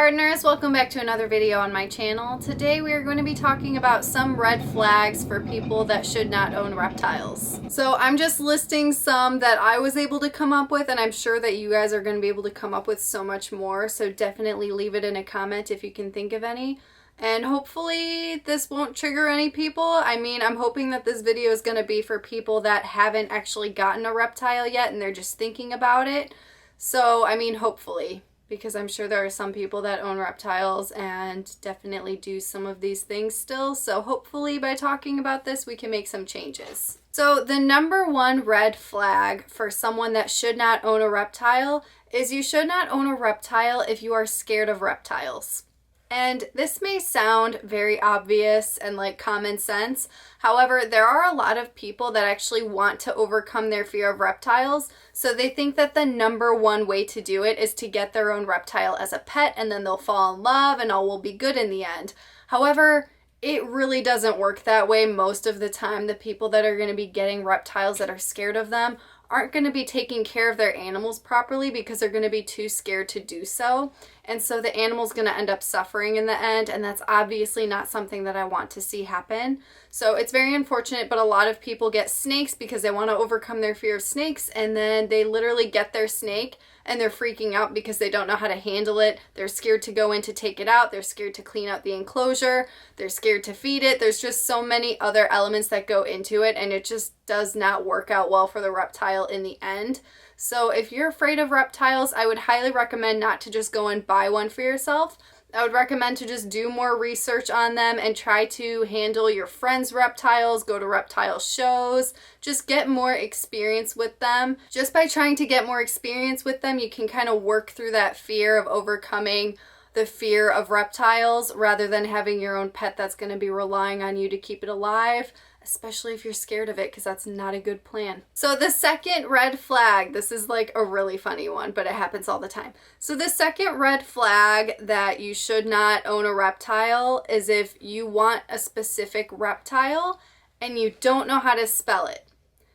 gardeners, welcome back to another video on my channel. Today we are going to be talking about some red flags for people that should not own reptiles. So I'm just listing some that I was able to come up with, and I'm sure that you guys are going to be able to come up with so much more, so definitely leave it in a comment if you can think of any. And hopefully this won't trigger any people. I mean, I'm hoping that this video is going to be for people that haven't actually gotten a reptile yet and they're just thinking about it. So, I mean, hopefully, because I'm sure there are some people that own reptiles and definitely do some of these things still. So hopefully by talking about this, we can make some changes. So the number one red flag for someone that should not own a reptile is you should not own a reptile if you are scared of reptiles. And this may sound very obvious and like common sense. However, there are a lot of people that actually want to overcome their fear of reptiles. So they think that the number one way to do it is to get their own reptile as a pet, and then they'll fall in love and all will be good in the end. However, it really doesn't work that way. Most of the time, the people that are going to be getting reptiles that are scared of them aren't going to be taking care of their animals properly because they're going to be too scared to do so. And so the animal's going to end up suffering in the end, and that's obviously not something that I want to see happen. So it's very unfortunate, but a lot of people get snakes because they want to overcome their fear of snakes, and then they literally get their snake and they're freaking out because they don't know how to handle it. They're scared to go in to take it out. They're scared to clean out the enclosure. They're scared to feed it. There's just so many other elements that go into it, and it just does not work out well for the reptile in the end. So if you're afraid of reptiles, I would highly recommend not to just go and buy one for yourself. I would recommend to just do more research on them and try to handle your friends' reptiles, go to reptile shows, just get more experience with them. Just by trying to get more experience with them, you can kind of work through that fear of overcoming the fear of reptiles rather than having your own pet that's going to be relying on you to keep it alive, especially if you're scared of it, because that's not a good plan. So the second red flag, this is like a really funny one, but it happens all the time. So the second red flag that you should not own a reptile is if you want a specific reptile and you don't know how to spell it.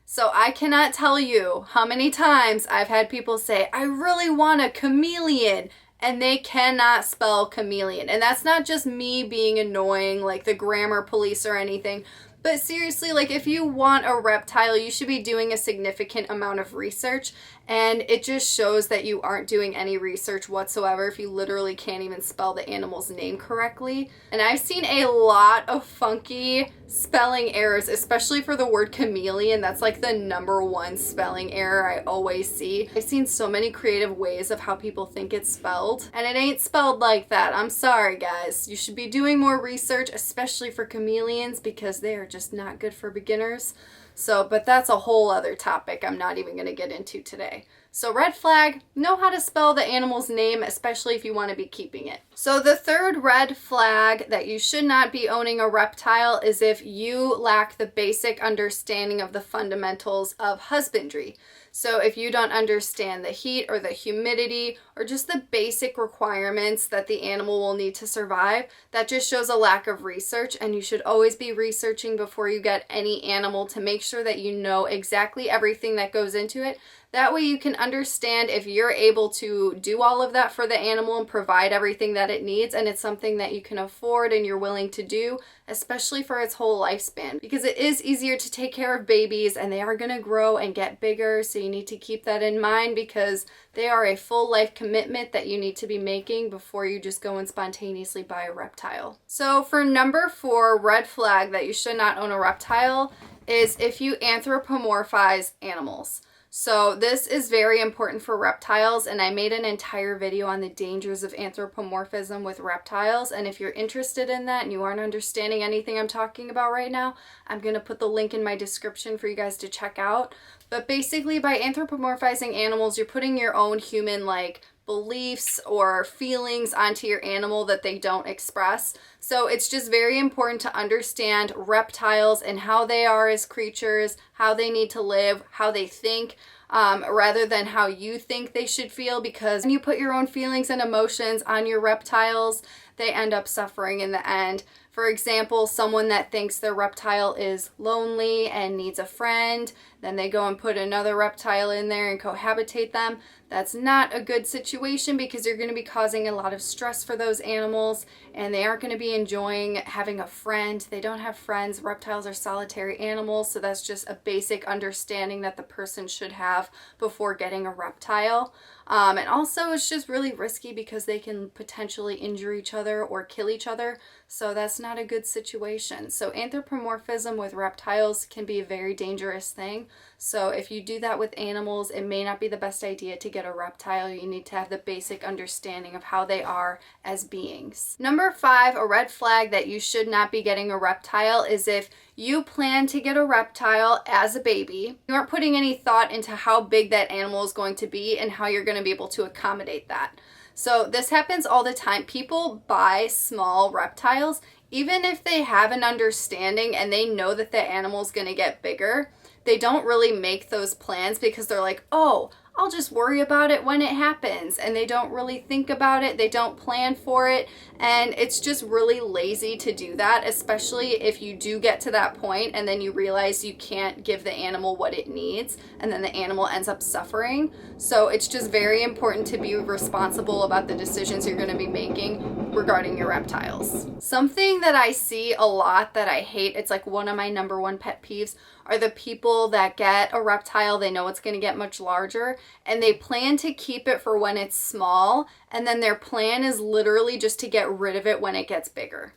So I cannot tell you how many times I've had people say, I really want a chameleon, and they cannot spell chameleon. And that's not just me being annoying, like the grammar police or anything. But seriously, like if you want a reptile, you should be doing a significant amount of research, and it just shows that you aren't doing any research whatsoever if you literally can't even spell the animal's name correctly. And I've seen a lot of funky spelling errors, especially for the word chameleon. That's like the number one spelling error I always see. I've seen so many creative ways of how people think it's spelled, and it ain't spelled like that. I'm sorry, guys. You should be doing more research, especially for chameleons, because they are just not good for beginners. So, but that's a whole other topic I'm not even going to get into today. So red flag, know how to spell the animal's name, especially if you want to be keeping it. So the third red flag that you should not be owning a reptile is if you lack the basic understanding of the fundamentals of husbandry. So if you don't understand the heat or the humidity or just the basic requirements that the animal will need to survive, that just shows a lack of research, and you should always be researching before you get any animal to make sure that you know exactly everything that goes into it. That way you can understand if you're able to do all of that for the animal and provide everything that it needs, and it's something that you can afford and you're willing to do, especially for its whole lifespan. Because it is easier to take care of babies, and they are going to grow and get bigger, so you need to keep that in mind because they are a full life commitment that you need to be making before you just go and spontaneously buy a reptile. So for number 4 red flag that you should not own a reptile is if you anthropomorphize animals. So this is very important for reptiles, and I made an entire video on the dangers of anthropomorphism with reptiles, and if you're interested in that and you aren't understanding anything I'm talking about right now, I'm going to put the link in my description for you guys to check out. But basically by anthropomorphizing animals, you're putting your own human like beliefs or feelings onto your animal that they don't express. So it's just very important to understand reptiles and how they are as creatures, how they need to live, how they think, rather than how you think they should feel, because when you put your own feelings and emotions on your reptiles, they end up suffering in the end. For example, someone that thinks their reptile is lonely and needs a friend, then they go and put another reptile in there and cohabitate them. That's not a good situation because you're going to be causing a lot of stress for those animals, and they aren't going to be enjoying having a friend. They don't have friends. Reptiles are solitary animals, so that's just a basic understanding that the person should have before getting a reptile. And also it's just really risky because they can potentially injure each other or kill each other, so that's not a good situation. So anthropomorphism with reptiles can be a very dangerous thing. So if you do that with animals, it may not be the best idea to get a reptile. You need to have the basic understanding of how they are as beings. Number 5, a red flag that you should not be getting a reptile is if you plan to get a reptile as a baby. You aren't putting any thought into how big that animal is going to be and how you're going to be able to accommodate that. So this happens all the time. People buy small reptiles, even if they have an understanding and they know that the animal is going to get bigger. They don't really make those plans because they're like, oh, I'll just worry about it when it happens. And they don't really think about it. They don't plan for it. And it's just really lazy to do that, especially if you do get to that point and then you realize you can't give the animal what it needs and then the animal ends up suffering. So it's just very important to be responsible about the decisions you're going to be making regarding your reptiles. Something that I see a lot that I hate, it's like one of my number one pet peeves, are the people that get a reptile, they know it's going to get much larger, and they plan to keep it for when it's small, and then their plan is literally just to get rid of it when it gets bigger.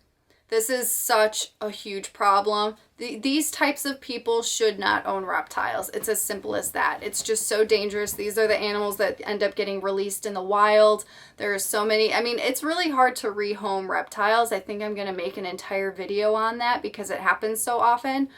This is such a huge problem. These types of people should not own reptiles. It's as simple as that. It's just so dangerous. These are the animals that end up getting released in the wild. There are so many. I mean, it's really hard to rehome reptiles. I think I'm going to make an entire video on that because it happens so often.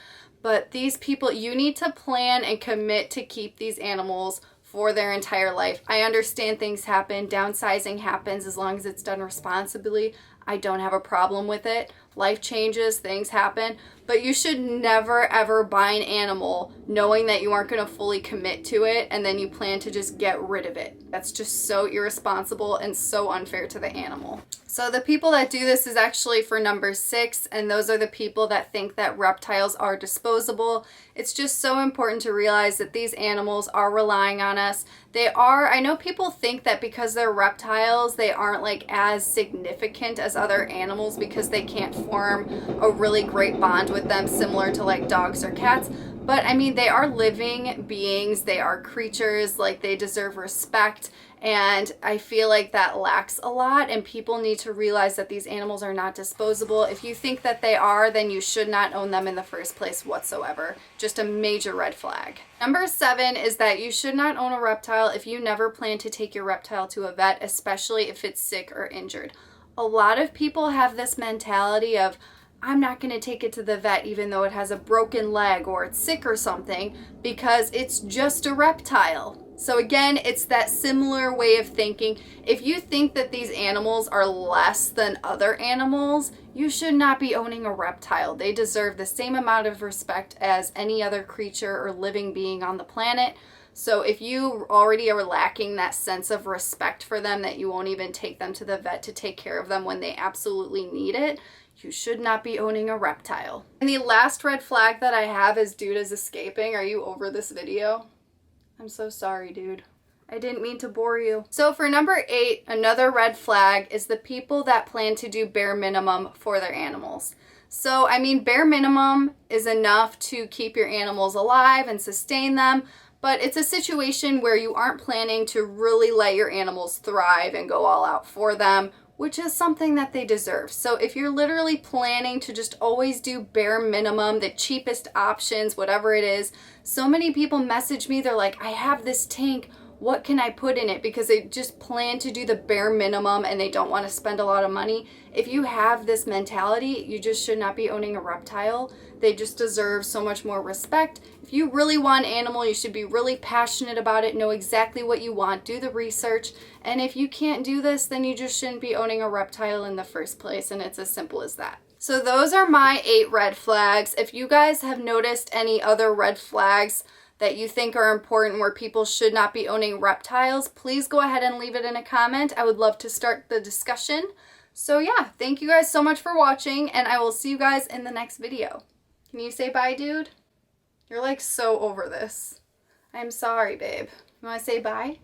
But these people, you need to plan and commit to keep these animals for their entire life. I understand things happen. Downsizing happens as long as it's done responsibly. I don't have a problem with it. Life changes, things happen, but you should never ever buy an animal knowing that you aren't going to fully commit to it and then you plan to just get rid of it. That's just so irresponsible and so unfair to the animal. So the people that do this is actually for number 6, and those are the people that think that reptiles are disposable. It's just so important to realize that these animals are relying on us. They are, I know people think that because they're reptiles, they aren't like as significant as other animals because they can't form a really great bond with them similar to like dogs or cats. But I mean, they are living beings, they are creatures, like they deserve respect. And I feel like that lacks a lot, and people need to realize that these animals are not disposable. If you think that they are, then you should not own them in the first place whatsoever. Just a major red flag. Number 7 is that you should not own a reptile if you never plan to take your reptile to a vet, especially if it's sick or injured. A lot of people have this mentality of, I'm not going to take it to the vet even though it has a broken leg or it's sick or something because it's just a reptile. So again, it's that similar way of thinking. If you think that these animals are less than other animals, you should not be owning a reptile. They deserve the same amount of respect as any other creature or living being on the planet. So if you already are lacking that sense of respect for them, that you won't even take them to the vet to take care of them when they absolutely need it, you should not be owning a reptile. And the last red flag that I have is dude is escaping. Are you over this video? I'm so sorry, dude. I didn't mean to bore you. So for number 8, another red flag is the people that plan to do bare minimum for their animals. So, I mean, bare minimum is enough to keep your animals alive and sustain them, but it's a situation where you aren't planning to really let your animals thrive and go all out for them, which is something that they deserve. So if you're literally planning to just always do bare minimum, the cheapest options, whatever it is, so many people message me, they're like, I have this tank, what can I put in it? Because they just plan to do the bare minimum and they don't want to spend a lot of money. If you have this mentality, you just should not be owning a reptile. They just deserve so much more respect. If you really want an animal, you should be really passionate about it, know exactly what you want, do the research. And if you can't do this, then you just shouldn't be owning a reptile in the first place. And it's as simple as that. So those are my 8 red flags. If you guys have noticed any other red flags that you think are important where people should not be owning reptiles, please go ahead and leave it in a comment. I would love to start the discussion. So yeah, thank you guys so much for watching, and I will see you guys in the next video. Can you say bye, dude? You're like so over this. I'm sorry, babe. You want to say bye?